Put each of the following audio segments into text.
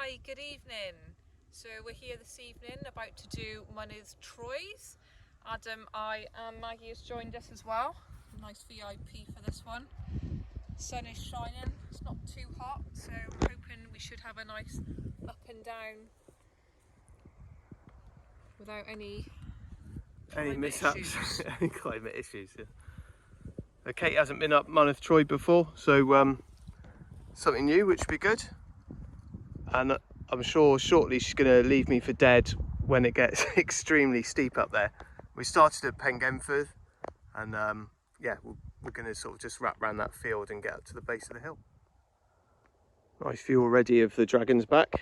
Hi, good evening. So we're here this evening about to do Mynydd Troed. Adam, I and Maggie has joined us as well. Nice VIP for this one. Sun is shining, it's not too hot, so I'm hoping we should have a nice up and down without any mishaps, any climate issues. Yeah. Kate hasn't been up Mynydd Troed before, so something new, which would be good. And I'm sure shortly she's going to leave me for dead when it gets extremely steep up there. We started at Pengenford, and yeah, we're going to sort of just wrap around that field and get up to the base of the hill. Nice view already of the Dragon's Back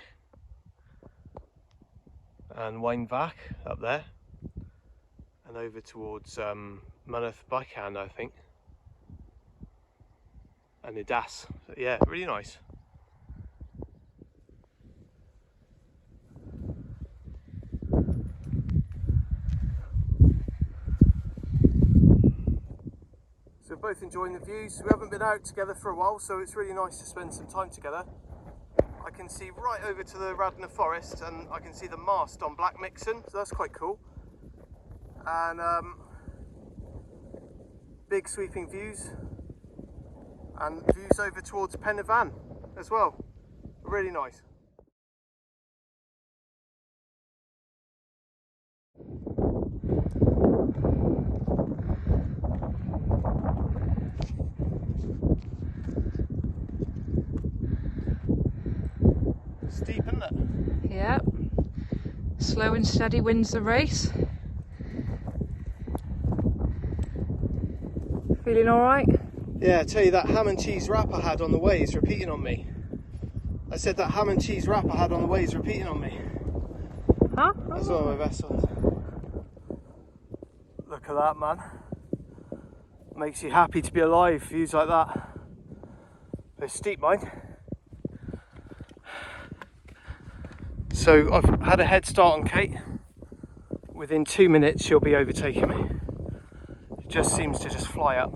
and Wynydd up there, and over towards Mynydd Bychan, I think, and the Das. So, yeah, really nice. So we're both enjoying the views. We haven't been out together for a while, so it's really nice to spend some time together. I can see right over to the Radnor Forest, and I can see the mast on Black Mixon, so that's quite cool. And big sweeping views, and views over towards Mynydd as well. Really nice. Steep, isn't it? Yeah. Slow and steady wins the race. Feeling alright? Yeah, I tell you, that ham and cheese wrap I had on the way is repeating on me. I said that ham and cheese wrap I had on the way is repeating on me. Huh? That's one of my best ones. Look at that, man. Makes you happy to be alive, views like that. It's steep, mind. So I've had a head start on Kate. Within 2 minutes she'll be overtaking me. It just seems to just fly up.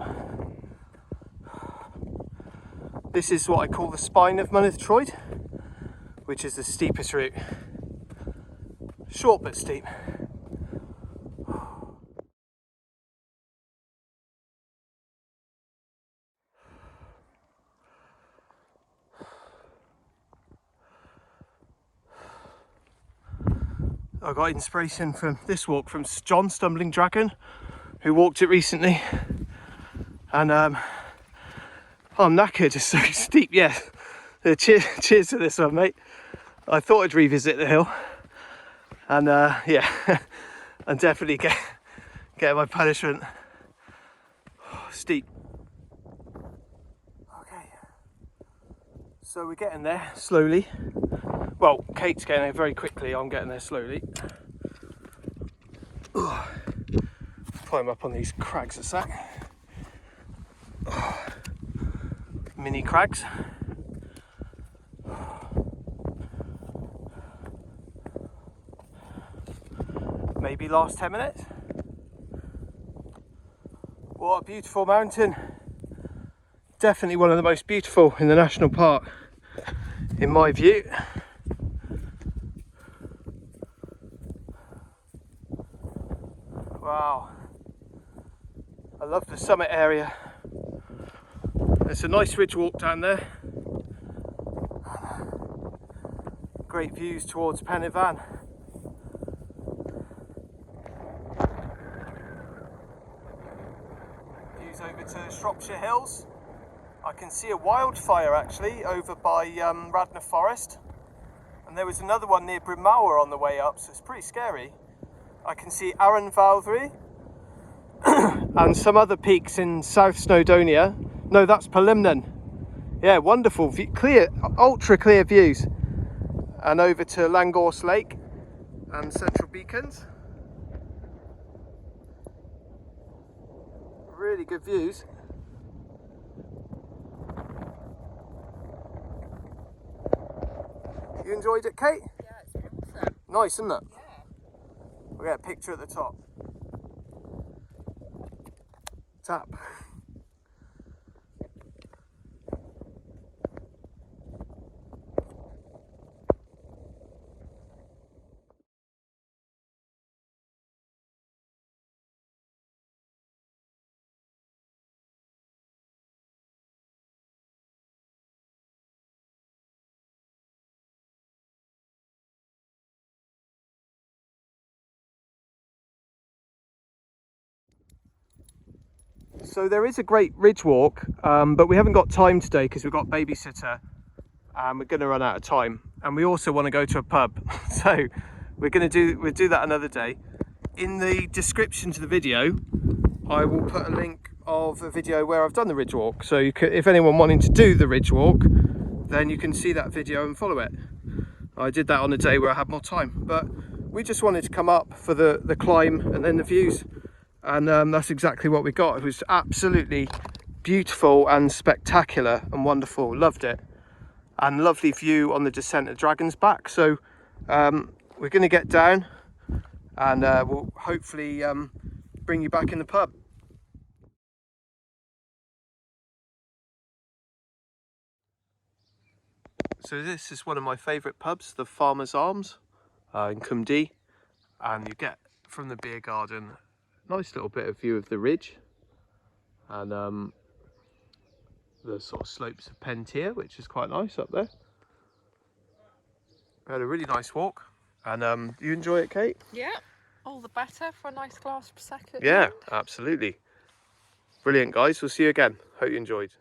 This is what I call the spine of Mynydd Troed, which is the steepest route. Short but steep. I got inspiration from this walk from John Stumbling Dragon, who walked it recently, and I'm knackered. It's so steep. Yeah, cheers to this one, mate. I thought I'd revisit the hill, and yeah, and definitely get my punishment. Steep. Okay, so we're getting there slowly. Well, Kate's getting there very quickly, I'm getting there slowly. Climb up on these crags a sec. Mini crags. Maybe last 10 minutes. What a beautiful mountain. Definitely one of the most beautiful in the national park, in my view. Wow, I love the summit area. There's a nice ridge walk down there. Great views towards Mynydd. Views over to Shropshire Hills. I can see a wildfire actually over by Radnor Forest. And there was another one near Brimmower on the way up, so it's pretty scary. I can see Arran Valdry and some other peaks in South Snowdonia. No, that's Palimnon. Yeah, wonderful, clear, ultra clear views. And over to Langorse Lake and Central Beacons. Really good views. You enjoyed it, Kate? Yeah, it's awesome. Nice, isn't it? Yeah. We'll get a picture at the top. Tap. So there is a great ridge walk, but we haven't got time today because we've got babysitter and we're going to run out of time. And we also want to go to a pub. So we'll do that another day. In the description to the video, I will put a link of a video where I've done the ridge walk. So you could, if anyone wanting to do the ridge walk, then you can see that video and follow it. I did that on a day where I had more time, but we just wanted to come up for the climb and then the views. And that's exactly what we got. It was absolutely beautiful and spectacular and wonderful. Loved it. And lovely view on the descent of Dragon's Back. So we're going to get down and we'll hopefully bring you back in the pub. So this is one of my favourite pubs, the Farmer's Arms in Cwmdu, and you get from the beer garden a nice little bit of view of the ridge and the sort of slopes of Pentir, which is quite nice up there. We had a really nice walk, and you enjoy it, Kate? Yeah, all the better for a nice glass Prosecco. Yeah, absolutely. Brilliant, guys. We'll see you again. Hope you enjoyed.